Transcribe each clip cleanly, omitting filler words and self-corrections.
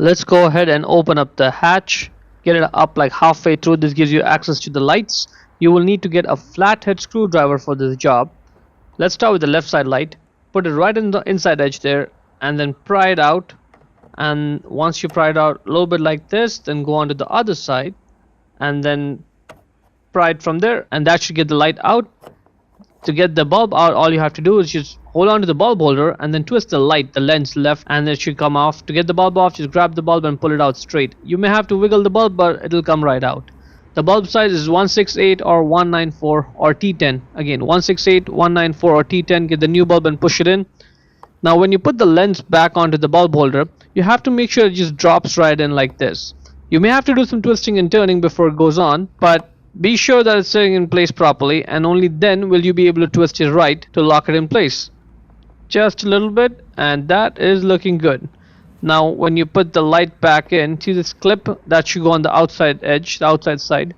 Let's go ahead and open up the hatch, get it up like halfway through. This gives you access to the lights. You will need to get a flathead screwdriver for this job. Let's start with the left side light, put it right in the inside edge there, and then pry it out. And once you pry it out a little bit like this, then go on to the other side and then pry it from there, and that should get the light out. To get the bulb out, all you have to do is just hold on to the bulb holder and then twist the light, the lens left, and it should come off. To get the bulb off, just grab the bulb and pull it out straight. You may have to wiggle the bulb, but it'll come right out. The bulb size is 168 or 194 or T10. Again, 168, 194 or T10. Get the new bulb and push it in. Now when you put the lens back onto the bulb holder, you have to make sure it just drops right in like this. You may have to do some twisting and turning before it goes on, but be sure that it's sitting in place properly, and only then will you be able to twist it right to lock it in place. Just a little bit, and that is looking good. Now when you put the light back in, see this clip that should go on the outside edge, the outside side.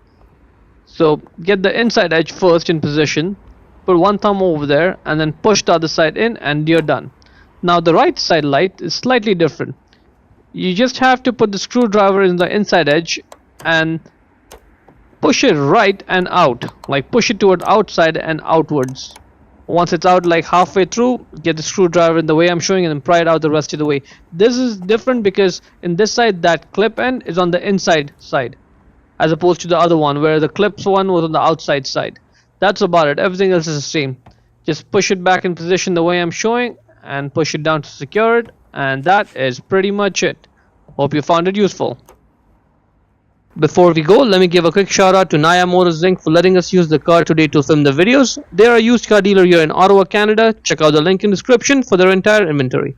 So get the inside edge first in position, put one thumb over there, and then push the other side in, and you're done. Now the right side light is slightly different. You just have to put the screwdriver in the inside edge and push it right and out, like push it toward outside and outwards. Once it's out like halfway through, get the screwdriver in the way I'm showing and then pry it out the rest of the way. This is different because in this side that clip end is on the inside side as opposed to the other one where the clips one was on the outside side. That's about it. Everything else is the same. Just push it back in position the way I'm showing and push it down to secure it, and that is pretty much it. Hope you found it useful. Before we go, let me give a quick shout out to Naya Motors Inc. for letting us use the car today to film the videos. They are a used car dealer here in Ottawa, Canada. Check out the link in the description for their entire inventory.